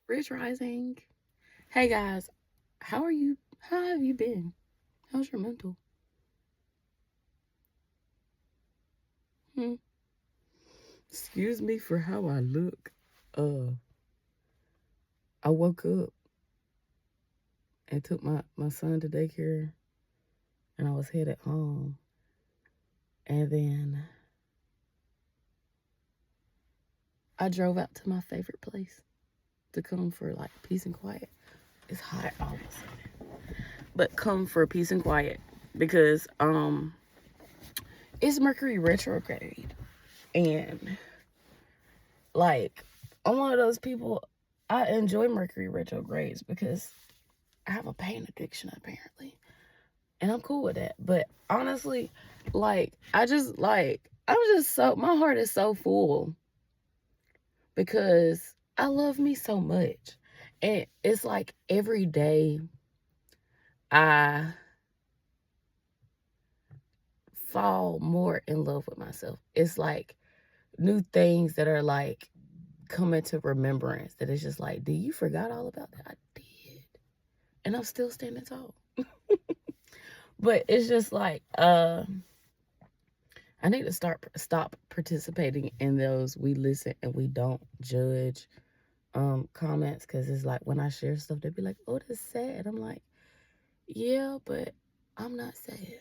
Rich Rising. Hey guys, how are you? How have you been? How's your mental? Hmm. Excuse me for how I look. Uh, I woke up and took my son to daycare, and I was headed home, and then I drove out to my favorite place to come for like peace and quiet. It's hot all of a sudden, but come for peace and quiet because it's Mercury retrograde, and like, I'm one of those people. I enjoy Mercury retrogrades because I have a pain addiction apparently, and I'm cool with that. But honestly, I'm just so, my heart is so full because I love me so much, and it's like every day I fall more in love with myself. It's like new things that are like coming to remembrance that it's just like, do you forgot all about that? I did. And I'm still standing tall. But it's just like, I need to stop participating in those we listen and we don't judge comments, because it's like when I share stuff, they be like, oh, that's sad. I'm like, yeah, but I'm not sad.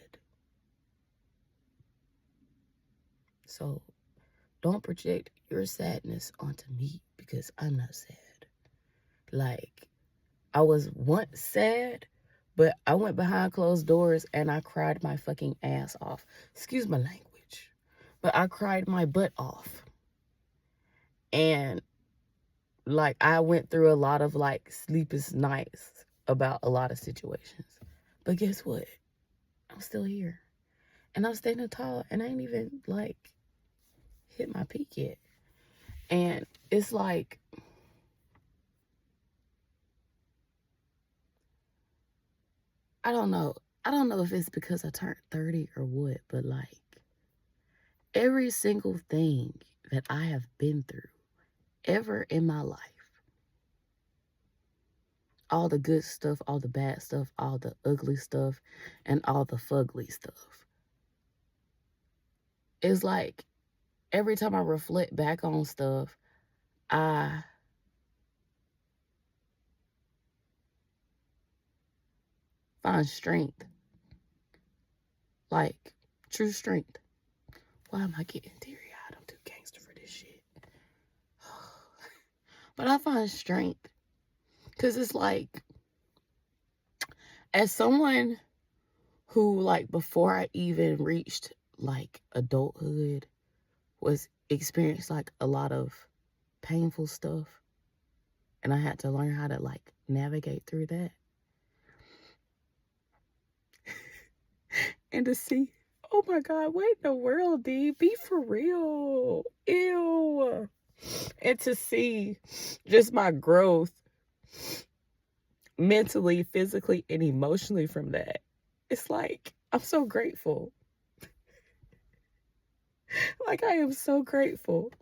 So don't project your sadness onto me because I'm not sad. Like, I was once sad, but I went behind closed doors and I cried my fucking ass off. Excuse my language. But I cried my butt off. And like, I went through a lot of like sleepless nights about a lot of situations. But guess what? I'm still here. And I'm standing tall, and I ain't even like hit my peak yet. And it's like, I don't know. I don't know if it's because I turned 30 or what, but like, every single thing that I have been through ever in my life, all the good stuff, all the bad stuff, all the ugly stuff, and all the fugly stuff, it's like every time I reflect back on stuff, I find strength, like true strength. Why am I getting teary eyed? I'm too gangster for this shit. But I find strength because it's like, as someone who, like, before I even reached like adulthood, was experienced like a lot of painful stuff, and I had to learn how to like navigate through that. And to see, oh my god, what in the world, D? Be for real. Ew. And to see just my growth mentally, physically, and emotionally from that, it's like, I'm so grateful. Like, I am so grateful,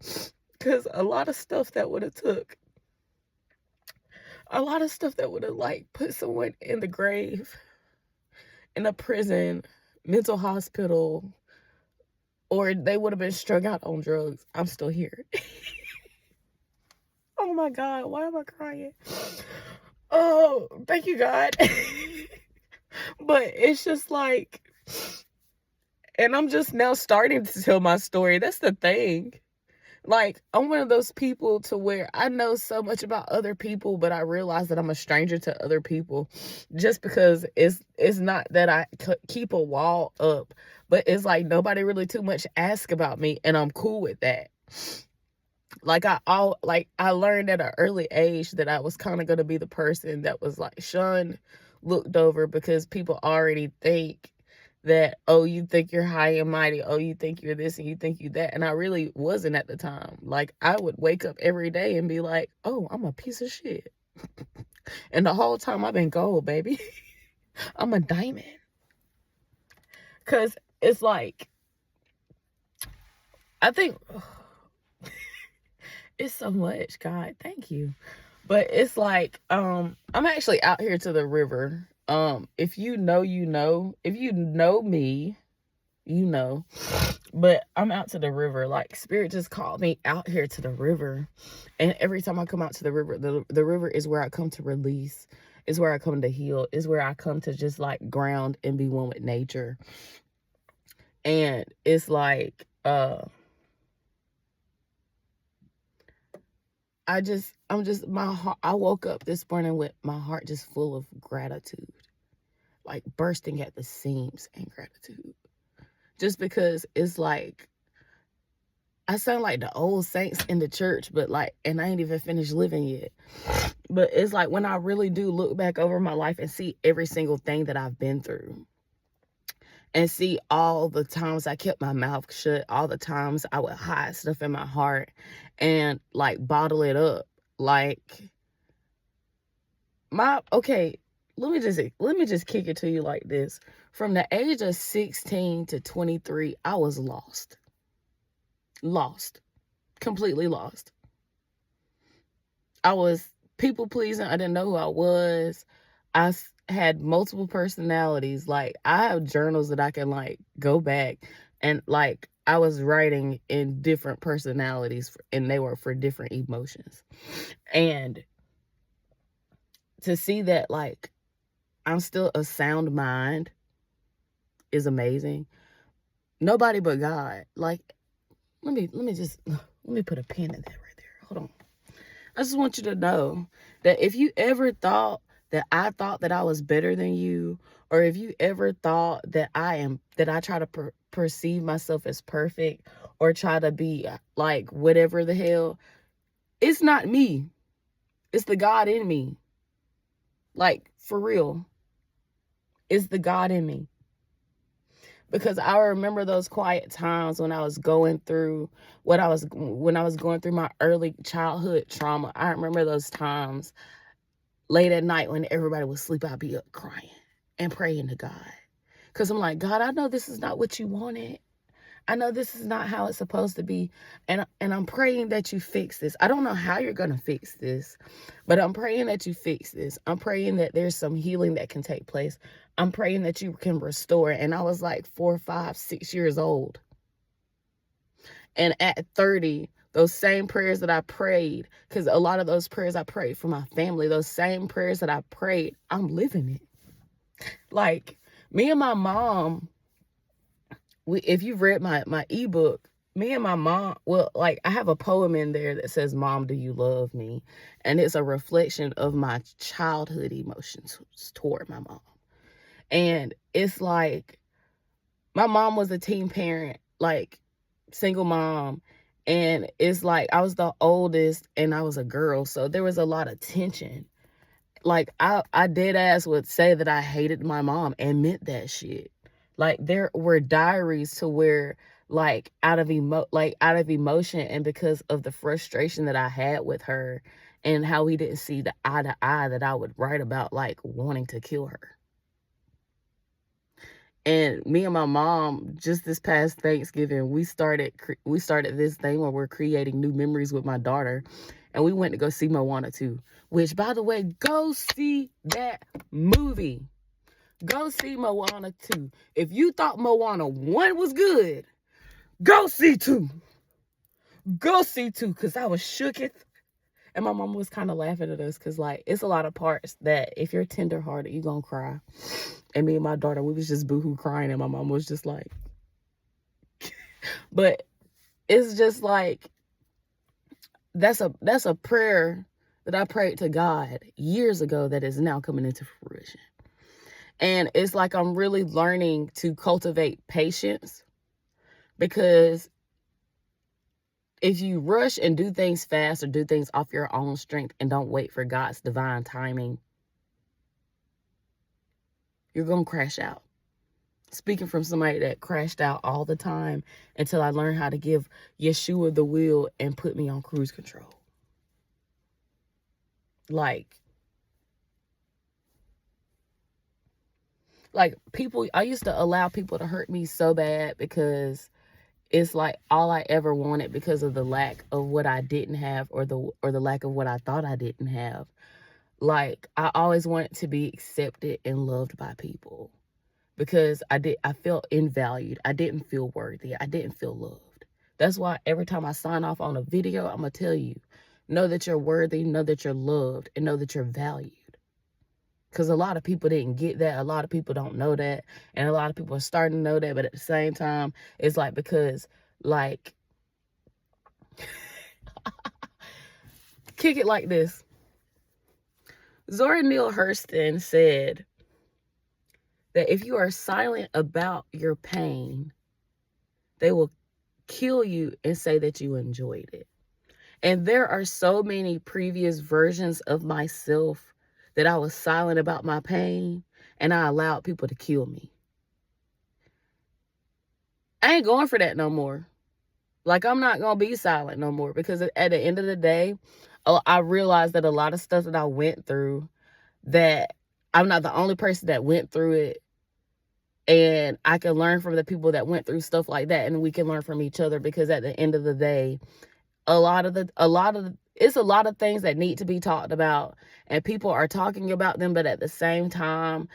because a lot of stuff that would have took, a lot of stuff that would have like put someone in the grave, in a prison, mental hospital, or they would have been strung out on drugs, I'm still here. Oh my god, why am I crying? Oh, thank you, God. But it's just like, and I'm just now starting to tell my story. That's the thing. Like, I'm one of those people to where I know so much about other people, but I realize that I'm a stranger to other people, just because it's not that I keep a wall up, but it's like nobody really too much ask about me, and I'm cool with that. Like, I learned at an early age that I was kind of going to be the person that was like shunned, looked over, because people already think that, oh, you think you're high and mighty, oh, you think you're this and you think you that. And I really wasn't at the time. Like, I would wake up every day and be like, oh, I'm a piece of shit. And the whole time I've been gold, baby. I'm a diamond. Because it's like, I think it's so much, God, thank you. But it's like, I'm actually out here to the river. If you know, you know. If you know me, you know. But I'm out to the river. Like, Spirit just called me out here to the river. And every time I come out to the river, the river is where I come to release. Is where I come to heal. Is where I come to just like ground and be one with nature. And it's like, my heart, I woke up this morning with my heart just full of gratitude, like bursting at the seams in gratitude. Just because it's like, I sound like the old saints in the church, but like, and I ain't even finished living yet. But it's like when I really do look back over my life and see every single thing that I've been through, and see all the times I kept my mouth shut, all the times I would hide stuff in my heart and like bottle it up. Like, okay, let me just kick it to you like this. From the age of 16 to 23, I was lost. Completely lost. I was people pleasing. I didn't know who I was. I had multiple personalities. Like, I have journals that I can like go back and like I was writing in different personalities, and they were for different emotions. And to see that like I'm still a sound mind is amazing. Nobody but God. Like, let me put a pin in that right there. Hold on. I just want you to know that if you ever thought that I thought that I was better than you, or if you ever thought that I try to perceive myself as perfect, or try to be like whatever the hell, it's not me. It's the God in me. Like, for real. It's the God in me. Because I remember those quiet times when I was going through when I was going through my early childhood trauma. I remember those times late at night when everybody was asleep, I'd be up crying and praying to God. Because I'm like, God, I know this is not what you wanted. I know this is not how it's supposed to be. And I'm praying that you fix this. I don't know how you're going to fix this, but I'm praying that you fix this. I'm praying that there's some healing that can take place. I'm praying that you can restore. And I was like 4, 5, 6 years old. And at 30, those same prayers that I prayed, because a lot of those prayers I prayed for my family, those same prayers that I prayed, I'm living it. Like, me and my mom, if you've read my ebook, me and my mom, well, like, I have a poem in there that says, Mom, do you love me? And it's a reflection of my childhood emotions toward my mom. And it's like, my mom was a teen parent, like, single mom. And it's like, I was the oldest and I was a girl. So there was a lot of tension. Like, I dead ass would say that I hated my mom and meant that shit. Like, there were diaries to where, like, out of emotion, and because of the frustration that I had with her and how we didn't see the eye to eye, that I would write about, like, wanting to kill her. And me and my mom, just this past Thanksgiving, we started this thing where we're creating new memories with my daughter, and we went to go see Moana 2, which, by the way, go see that movie. Go see Moana 2. If you thought Moana 1 was good, go see 2. Go see 2, because I was shooketh. And my mom was kind of laughing at us because, like, it's a lot of parts that if you're tenderhearted, you're going to cry. And me and my daughter, we was just boohoo crying, and my mom was just like... But it's just like, that's a prayer that I prayed to God years ago that is now coming into fruition. And it's like I'm really learning to cultivate patience, because if you rush and do things fast or do things off your own strength and don't wait for God's divine timing, you're going to crash out. Speaking from somebody that crashed out all the time until I learned how to give Yeshua the wheel and put me on cruise control. Like people, I used to allow people to hurt me so bad because it's like all I ever wanted because of the lack of what I didn't have, or the lack of what I thought I didn't have. Like, I always wanted to be accepted and loved by people, because I felt invalued. I didn't feel worthy. I didn't feel loved. That's why every time I sign off on a video, I'm going to tell you, know that you're worthy, know that you're loved, and know that you're valued. Because a lot of people didn't get that. A lot of people don't know that. And a lot of people are starting to know that. But at the same time, it's like, because, like, kick it like this. Zora Neale Hurston said that if you are silent about your pain, they will kill you and say that you enjoyed it. And there are so many previous versions of myself that I was silent about my pain, and I allowed people to kill me. I ain't going for that no more. Like, I'm not going to be silent no more, because at the end of the day, I realized that a lot of stuff that I went through, that I'm not the only person that went through it. And I can learn from the people that went through stuff like that, and we can learn from each other, because at the end of the day, it's a lot of things that need to be talked about, and people are talking about them, but at the same time,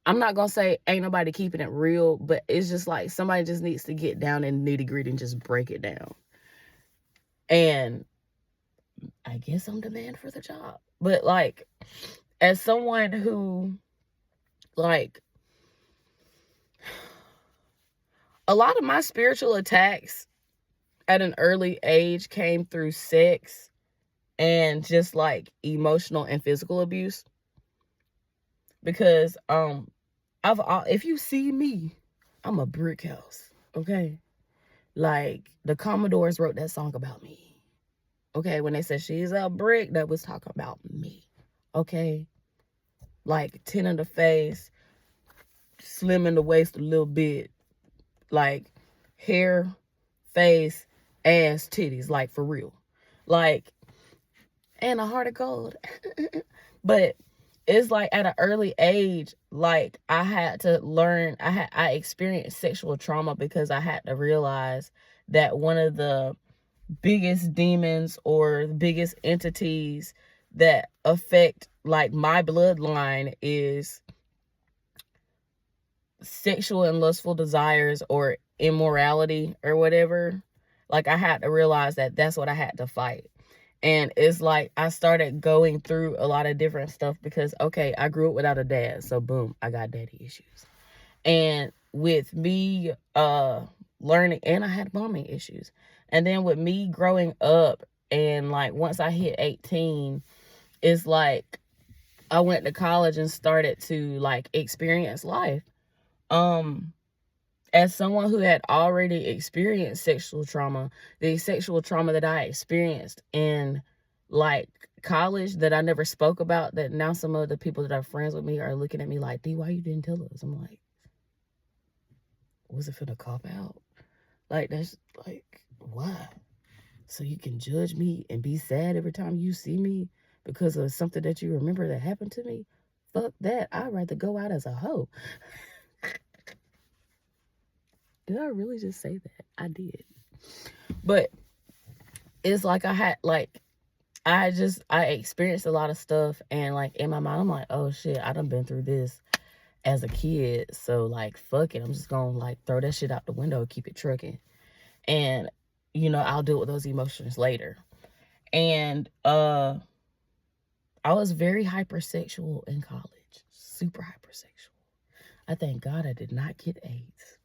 I'm not gonna say ain't nobody keeping it real, but it's just like somebody just needs to get down in nitty gritty and just break it down. And I guess I'm the man for the job. But like, as someone who, like, a lot of my spiritual attacks at an early age came through sex and just like emotional and physical abuse. Because if you see me, I'm a brick house, okay? Like, the Commodores wrote that song about me, okay? When they said she's a brick, that was talking about me, okay? Like, 10 in the face, slim in the waist a little bit, like, hair, face, ass, titties, like, for real. Like, and a heart of gold. But it's like, at an early age, like, I had to learn, I experienced sexual trauma, because I had to realize that one of the biggest demons, or the biggest entities that affect, like, my bloodline is sexual and lustful desires, or immorality, or whatever. Like, I had to realize that that's what I had to fight. And it's like, I started going through a lot of different stuff, because, okay, I grew up without a dad. So boom, I got daddy issues. And with me learning, and I had mommy issues. And then with me growing up, and like, once I hit 18, it's like, I went to college and started to like experience life. As someone who had already experienced sexual trauma, the sexual trauma that I experienced in like college that I never spoke about, that now some of the people that are friends with me are looking at me like, D, why you didn't tell us? I'm like, was it finna cop out? Like, that's like, why? So you can judge me and be sad every time you see me because of something that you remember that happened to me? Fuck that. I'd rather go out as a hoe. Did I really just say that? I did. But it's like, I experienced a lot of stuff, and like, in my mind, I'm like, oh shit, I done been through this as a kid. So like, fuck it. I'm just gonna like throw that shit out the window and keep it trucking. And, you know, I'll deal with those emotions later. And I was very hypersexual in college. Super hypersexual. I thank God I did not get AIDS.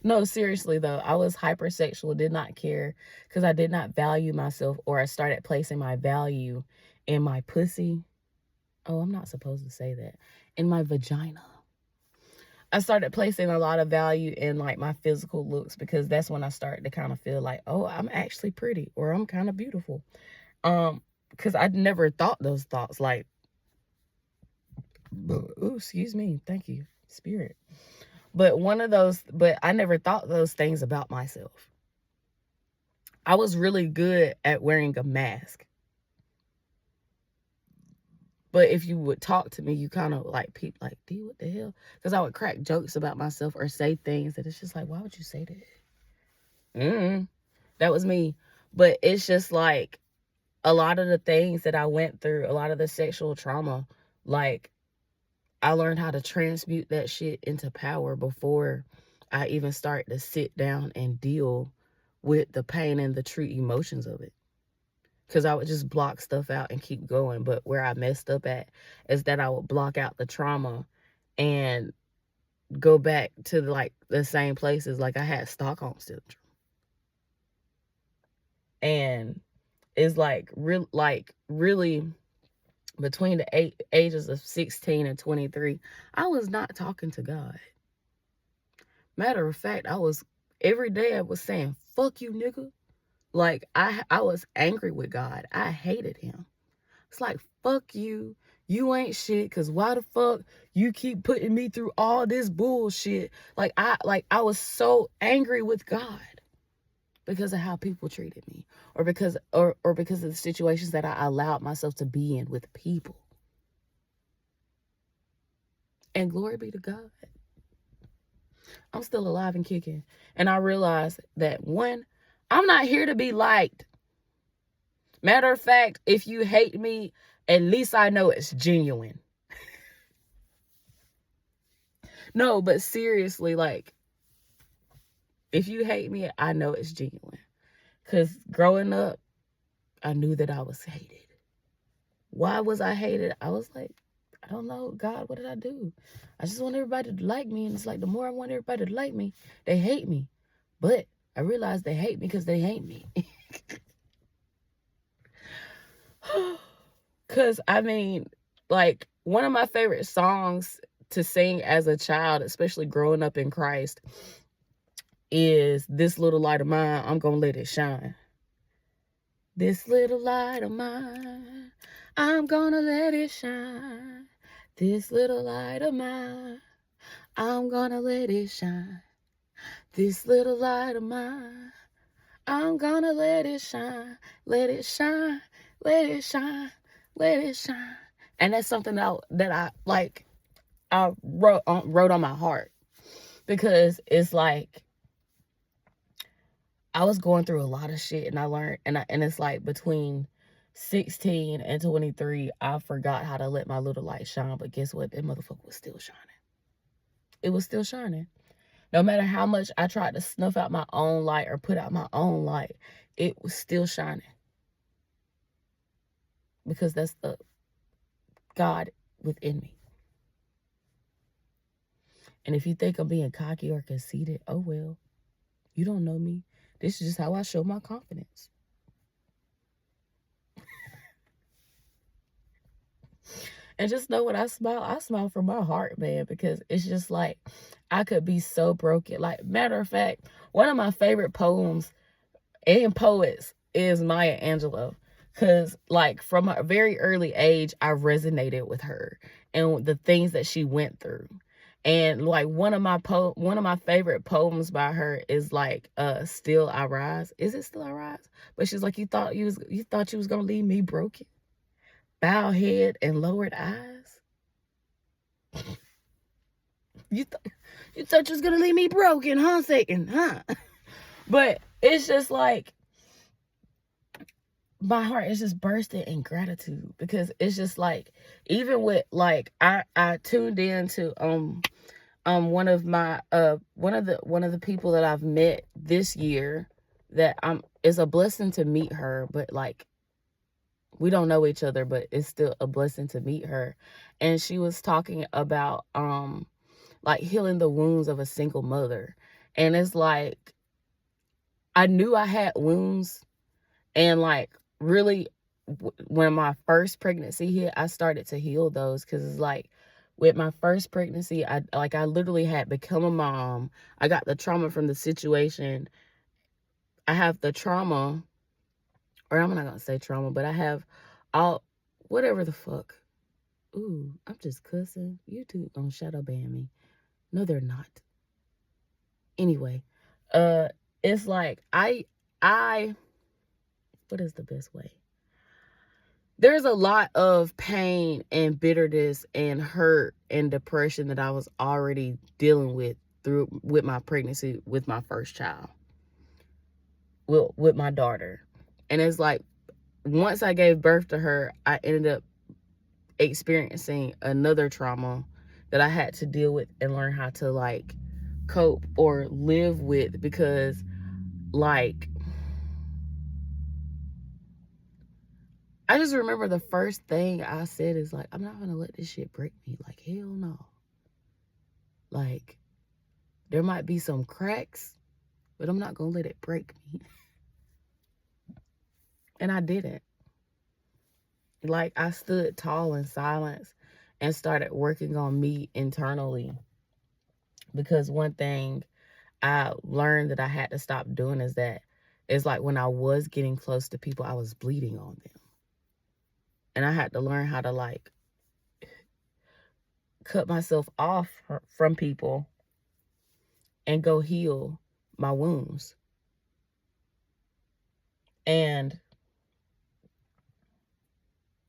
No, seriously though, I was hypersexual, did not care, because I did not value myself, or I started placing my value in my pussy. Oh, I'm not supposed to say that. In my vagina. I started placing a lot of value in like my physical looks, because that's when I started to kind of feel like, oh, I'm actually pretty, or I'm kind of beautiful. Because I'd never thought those thoughts, like, oh, excuse me, thank you, spirit. But I never thought those things about myself. I was really good at wearing a mask. But if you would talk to me, you kind of like peep like, D, what the hell? Because I would crack jokes about myself or say things that it's just like, why would you say that? That was me. But it's just like a lot of the things that I went through, a lot of the sexual trauma, like I learned how to transmute that shit into power before I even start to sit down and deal with the pain and the true emotions of it. Because I would just block stuff out and keep going. But where I messed up at is that I would block out the trauma and go back to like the same places. Like I had Stockholm syndrome. And it's like really between the ages of 16 and 23, I was not talking to God. Matter of fact, every day I was saying, fuck you, nigga. Like, I was angry with God. I hated him. It's like, fuck you. You ain't shit, because why the fuck you keep putting me through all this bullshit? I was so angry with God because of how people treated me, or because of the situations that I allowed myself to be in with people. And glory be to God, I'm still alive and kicking. And I realized that, one, I'm not here to be liked. Matter of fact, if you hate me, at least I know it's genuine. No, but seriously, like, if you hate me, I know it's genuine. Because growing up, I knew that I was hated. Why was I hated? I was like, I don't know, God, what did I do? I just want everybody to like me. And it's like, the more I want everybody to like me, they hate me. But I realized they hate me because they hate me. Because, I mean, like, one of my favorite songs to sing as a child, especially growing up in Christ, is This Little Light of Mine, I'm Gonna Let It Shine. This little light of mine, I'm gonna let it shine. This little light of mine, I'm gonna let it shine. This little light of mine, I'm gonna let it shine. Let it shine, let it shine, let it shine. And that's something that I wrote on my heart, because it's like I was going through a lot of shit, and I learned, and it's like between 16 and 23, I forgot how to let my little light shine. But guess what? That motherfucker was still shining. It was still shining. No matter how much I tried to snuff out my own light or put out my own light, it was still shining. Because that's the God within me. And if you think I'm being cocky or conceited, oh well. You don't know me. This is just how I show my confidence. And just know when I smile from my heart, man, because it's just like I could be so broken. Like, matter of fact, one of my favorite poems and poets is Maya Angelou. Because, like, from a very early age, I resonated with her and the things that she went through. And like one of my favorite poems by her is like Still I Rise. Is it Still I Rise? But she's like, you thought you was gonna leave me broken, bowed head and lowered eyes. You thought you was gonna leave me broken, huh, Satan? Huh? But it's just like my heart is just bursting in gratitude, because it's just like, even with like I tuned into one of the people that I've met this year, that it's a blessing to meet her, but like we don't know each other, but it's still a blessing to meet her. And she was talking about like healing the wounds of a single mother. And it's like, I knew I had wounds, and like really when my first pregnancy hit, I started to heal those, because it's like, with my first pregnancy, I literally had become a mom. I got the trauma from the situation. I have the trauma, or I'm not gonna say trauma, but I have all, whatever the fuck. Ooh, I'm just cussing. YouTube gonna shadow ban me. No, they're not. Anyway, it's like I what is the best way? there's a lot of pain and bitterness and hurt and depression that I was already dealing with my pregnancy with my first child, with my daughter. And it's like, once I gave birth to her, I ended up experiencing another trauma that I had to deal with and learn how to like cope or live with, because like I just remember the first thing I said is like, I'm not gonna let this shit break me. Like, hell no. Like, there might be some cracks, but I'm not gonna let it break me. And I didn't. Like, I stood tall in silence and started working on me internally. Because one thing I learned that I had to stop doing is that it's like when I was getting close to people, I was bleeding on them. And I had to learn how to like cut myself off from people and go heal my wounds. And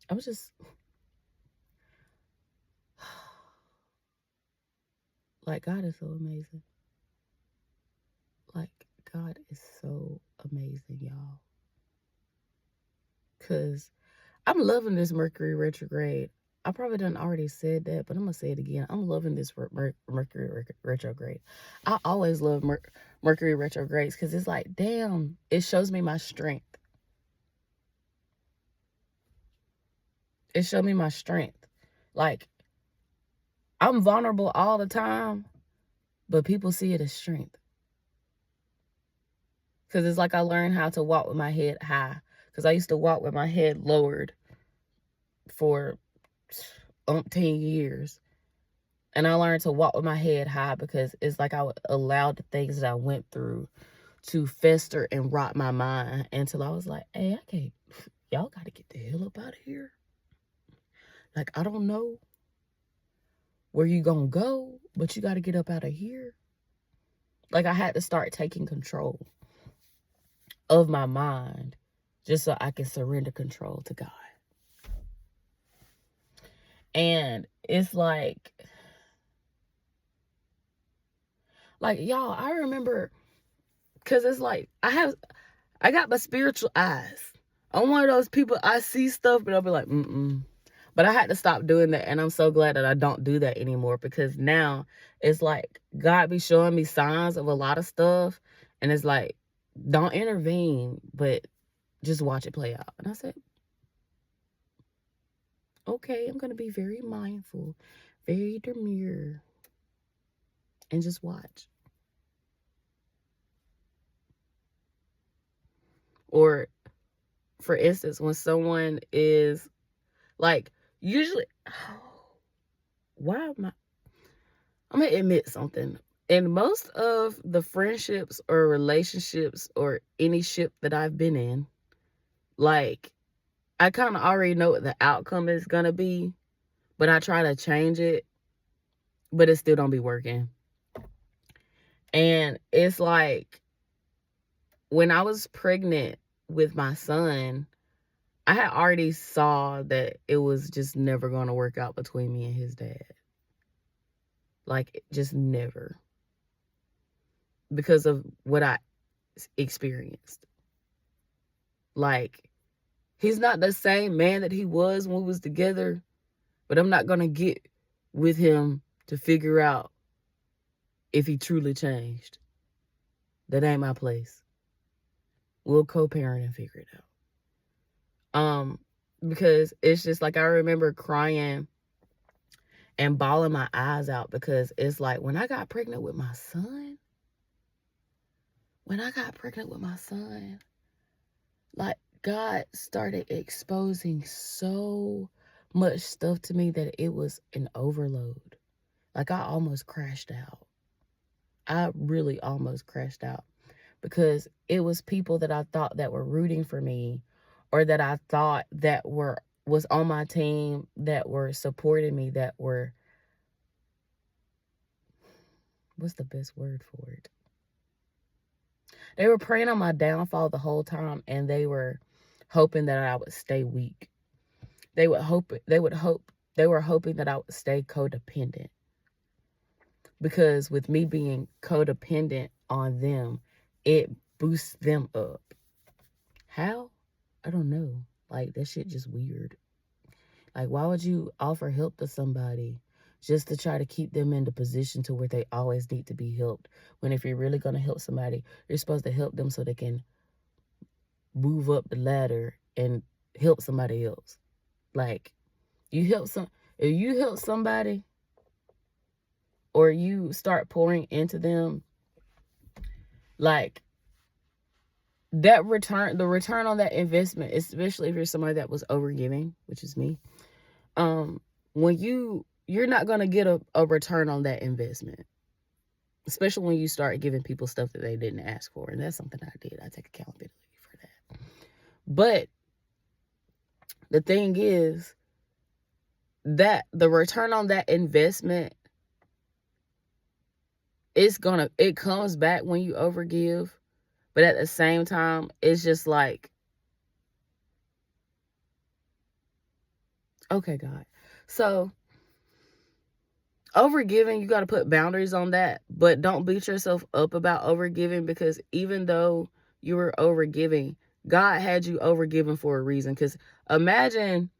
I was just like, God is so amazing. Like, God is so amazing, y'all. Because I'm loving this Mercury retrograde. I probably done already said that, but I'm going to say it again. I'm loving this Mercury retrograde. I always love Mercury retrogrades because it's like, damn, it shows me my strength. It showed me my strength. Like, I'm vulnerable all the time, but people see it as strength. Because it's like I learned how to walk with my head high. Because I used to walk with my head lowered for umpteen years. And I learned to walk with my head high because it's like I allowed the things that I went through to fester and rot my mind until I was like, hey, I can't, y'all got to get the hell up out of here. Like, I don't know where you gonna go, but you got to get up out of here. Like, I had to start taking control of my mind just so I can surrender control to God. And it's like y'all, I remember, because it's like I got my spiritual eyes. I'm one of those people, I see stuff, but I'll be like, But I had to stop doing that, and I'm so glad that I don't do that anymore, because now it's like God be showing me signs of a lot of stuff, and it's like, don't intervene, but just watch it play out. And I said, okay, I'm going to be very mindful, very demure, and just watch. Or, for instance, when someone is like, usually, I'm going to admit something. In most of the friendships or relationships or any ship that I've been in, like, I kind of already know what the outcome is going to be, but I try to change it, but it still don't be working. And it's like, when I was pregnant with my son, I had already saw that it was just never going to work out between me and his dad. Like, just never. Because of what I experienced. Like, he's not the same man that he was when we was together, but I'm not going to get with him to figure out if he truly changed. That ain't my place. We'll co-parent and figure it out. Because it's just like, I remember crying and bawling my eyes out, because it's like, when I got pregnant with my son, like, God started exposing so much stuff to me that it was an overload. Like, I almost crashed out. I really almost crashed out, because it was people that I thought that were rooting for me, or that I thought that was on my team, that were supporting me, that were, what's the best word for it? They were praying on my downfall the whole time, and they were hoping that I would stay weak. they were hoping that I would stay codependent. Because with me being codependent on them, it boosts them up. How? I don't know. Like, that shit just weird. Like, why would you offer help to somebody just to try to keep them in the position to where they always need to be helped? When if you're really going to help somebody, you're supposed to help them so they can move up the ladder and help somebody else. Like, if you help somebody or you start pouring into them, like, the return on that investment, especially if you're somebody that was overgiving, which is me, when you're not going to get a return on that investment, especially when you start giving people stuff that they didn't ask for. And that's something I did. I take accountability for that. But the thing is that the return on that investment, it comes back when you overgive. But at the same time, it's just like, okay, God. So, overgiving, you got to put boundaries on that. But don't beat yourself up about overgiving, because even though you were overgiving, God had you overgiving for a reason. Because imagine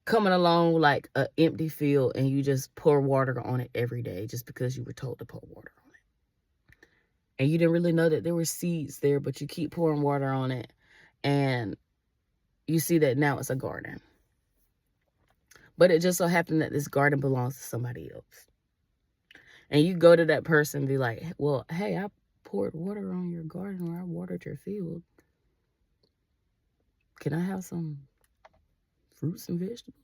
coming along like an empty field and you just pour water on it every day just because you were told to pour water on it. And you didn't really know that there were seeds there, but you keep pouring water on it. And you see that now it's a garden. But it just so happened that this garden belongs to somebody else. And you go to that person and be like, well, hey, I poured water on your garden, or I watered your field. Can I have some fruits and vegetables?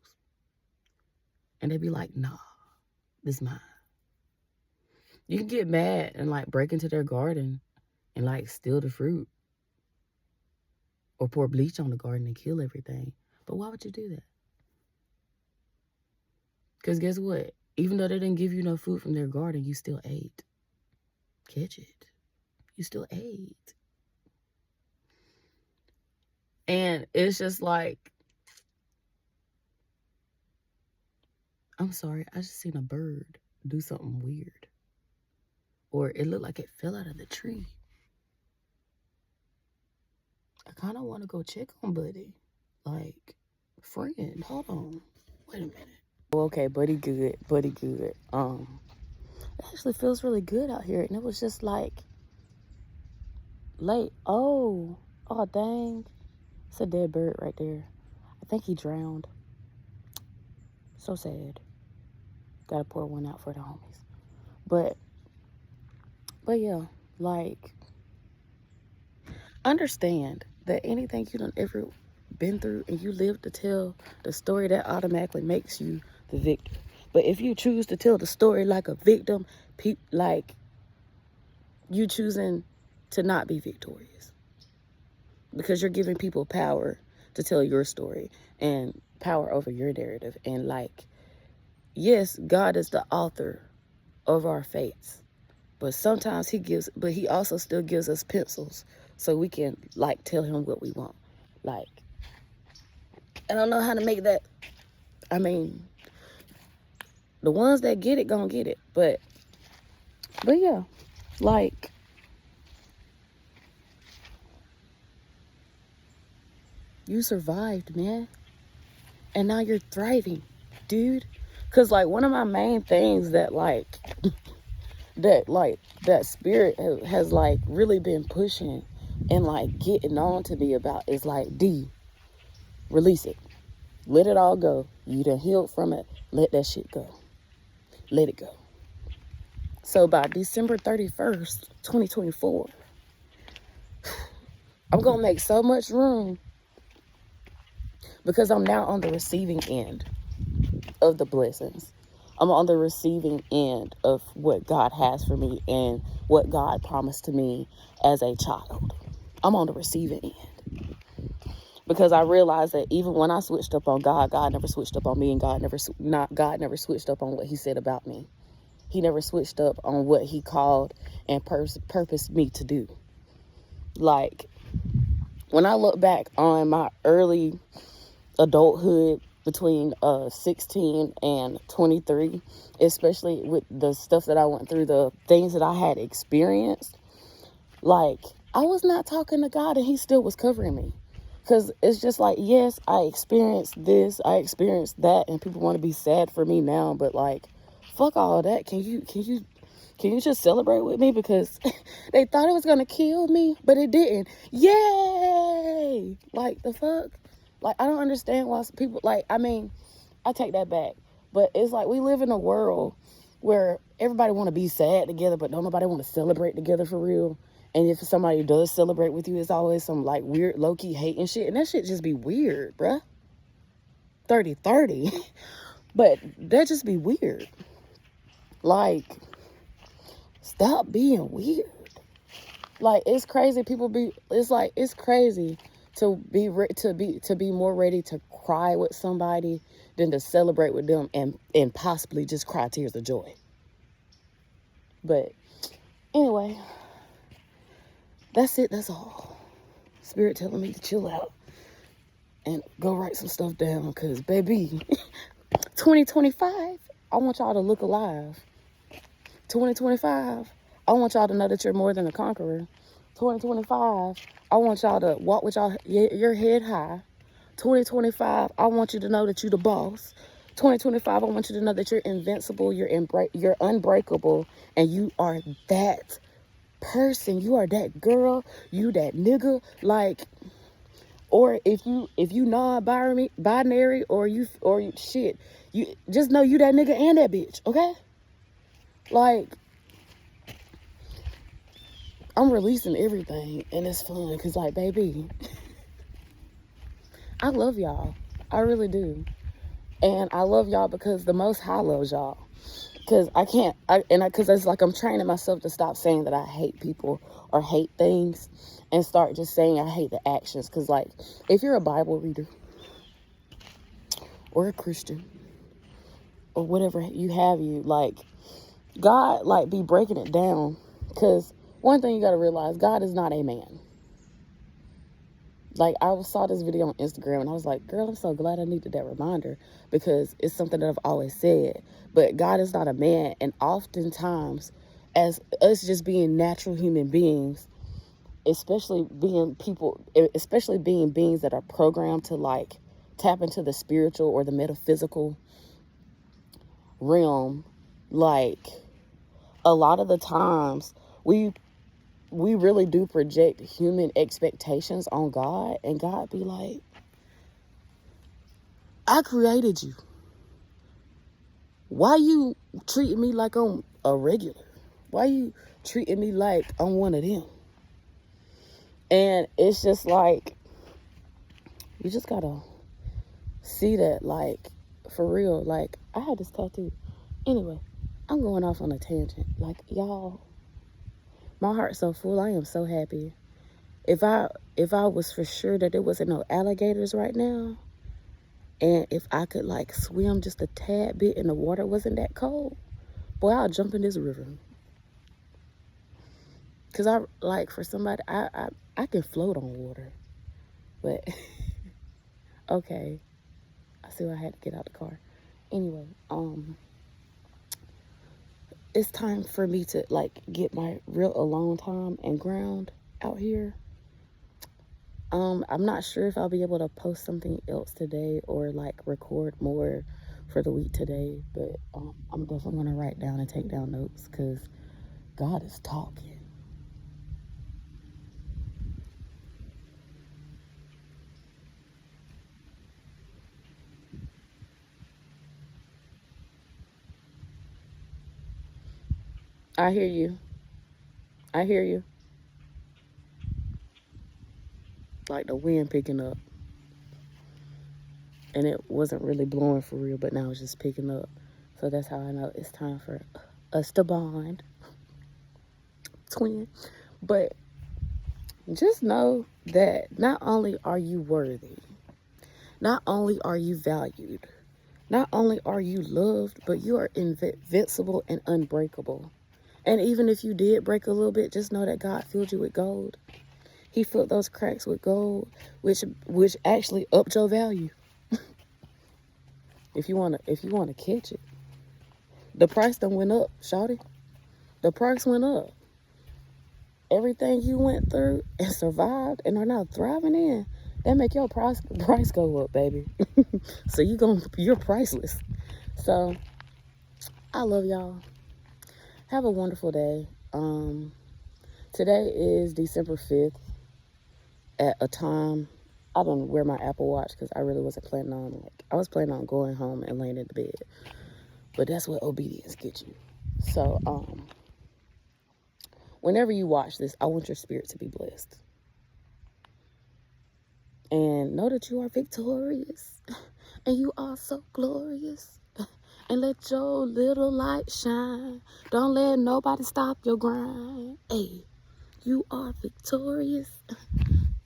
And they'd be like, nah, this is mine. You can get mad and like break into their garden and like steal the fruit. Or pour bleach on the garden and kill everything. But why would you do that? Because guess what? Even though they didn't give you no food from their garden, you still ate. Catch it. You still ate. And it's just like, I'm sorry, I just seen a bird do something weird. Or it looked like it fell out of the tree. I kind of want to go check on Buddy. Like, friend, hold on. Wait a minute. Okay, Buddy good. It actually feels really good out here. And it was just like late. Oh dang. It's a dead bird right there. I think he drowned. So sad. Gotta pour one out for the homies. But yeah, like, understand that anything you done ever been through and you live to tell the story, that automatically makes you the victor. But if you choose to tell the story like a victim, like you choosing to not be victorious, because you're giving people power to tell your story and power over your narrative. And like, yes, God is the author of our fates, but sometimes he also still gives us pencils so we can like tell him what we want. Like, I don't know how to make that. I mean, the ones that get it gonna get it. But yeah, like, you survived, man. And now you're thriving, dude. Cause like one of my main things that like that spirit has like really been pushing and like getting on to me about is like, D, release it. Let it all go. You done healed from it. Let that shit go. Let it go. So by December 31st, 2024, I'm going to make so much room because I'm now on the receiving end of the blessings. I'm on the receiving end of what God has for me and what God promised to me as a child. I'm on the receiving end. Because I realized that even when I switched up on God, God never switched up on me, and God never switched up on what he said about me. He never switched up on what he called and purposed me to do. Like, when I look back on my early adulthood between 16 and 23, especially with the stuff that I went through, the things that I had experienced. Like, I was not talking to God and he still was covering me. Because it's just like, yes, I experienced this, I experienced that, and people want to be sad for me now, but like, fuck all that. Can you just celebrate with me? Because they thought it was going to kill me, but it didn't. Yay! Like, the fuck? Like, I don't understand why people, like, I mean, I take that back. But it's like we live in a world where everybody want to be sad together, but don't nobody want to celebrate together for real. And if somebody does celebrate with you, it's always some, like, weird, low-key hate and shit. And that shit just be weird, bruh. 30-30. But that just be weird. Like, stop being weird. Like, it's crazy. It's crazy to be more ready to cry with somebody than to celebrate with them and possibly just cry tears of joy. But anyway, that's it. That's all. Spirit telling me to chill out and go write some stuff down, because baby, 2025, I want y'all to look alive. 2025, I want y'all to know that you're more than a conqueror. 2025, I want y'all to walk with your head high. 2025, I want you to know that you're the boss. 2025, I want you to know that you're invincible, you're unbreakable, and you are that person. You are that girl, you that nigga, like, or if you non-binary or you shit, you just know you that nigga and that bitch, okay? Like, I'm releasing everything, and it's fun, because, like, baby, I love y'all. I really do. And I love y'all because the Most High loves y'all. Because because it's like I'm training myself to stop saying that I hate people or hate things and start just saying I hate the actions. Because, like, if you're a Bible reader or a Christian or whatever like, God, like, be breaking it down. Because one thing you got to realize, God is not a man. Like, I saw this video on Instagram, and I was like, girl, I'm so glad I needed that reminder, because it's something that I've always said. But God is not a man, and oftentimes, as us just being natural human beings, especially being beings that are programmed to, like, tap into the spiritual or the metaphysical realm, like, a lot of the times, we really do project human expectations on God, and God be like, I created you. Why you treating me like I'm a regular? Why you treating me like I'm one of them? And it's just like, you just gotta see that, like, for real. Like, I had this tattoo. Anyway, I'm going off on a tangent. Like, y'all, my heart's so full. I am so happy. If I was for sure that there wasn't no alligators right now, and if I could, like, swim just a tad bit and the water wasn't that cold, boy, I'll jump in this river. Because I can float on water. But, okay. I see why I had to get out the car. Anyway, it's time for me to, like, get my real alone time and ground out here. I'm not sure if I'll be able to post something else today or, like, record more for the week today, but I'm definitely going to write down and take down notes, because God is talking. I hear you. I hear you. Like the wind picking up. And it wasn't really blowing for real, but now it's just picking up. So that's how I know it's time for us to bond. Twin. But just know that not only are you worthy, not only are you valued, not only are you loved, but you are invincible and unbreakable. And even if you did break a little bit, just know that God filled you with gold. He filled those cracks with gold, which actually upped your value. If you wanna catch it. The price done went up, shawty. The price went up. Everything you went through and survived and are now thriving in, that make your price go up, baby. So you're priceless. So I love y'all. Have a wonderful day. Today is December 5th at a time. I don't wear my Apple Watch because I really wasn't planning on, I was planning on going home and laying in the bed. But that's what obedience gets you. So, whenever you watch this, I want your spirit to be blessed. And know that you are victorious. And you are so glorious. And let your little light shine. Don't let nobody stop your grind. Hey, you are victorious.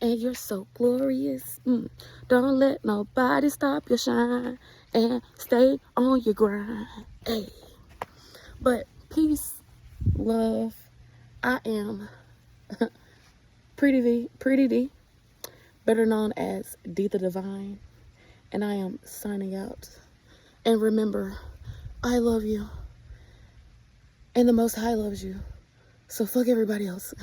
And you're so glorious. Don't let nobody stop your shine. And stay on your grind. Hey. But peace, love. I am Pretty D, better known as D the Divine. And I am signing out. And remember, I love you. And the Most High loves you. So fuck everybody else.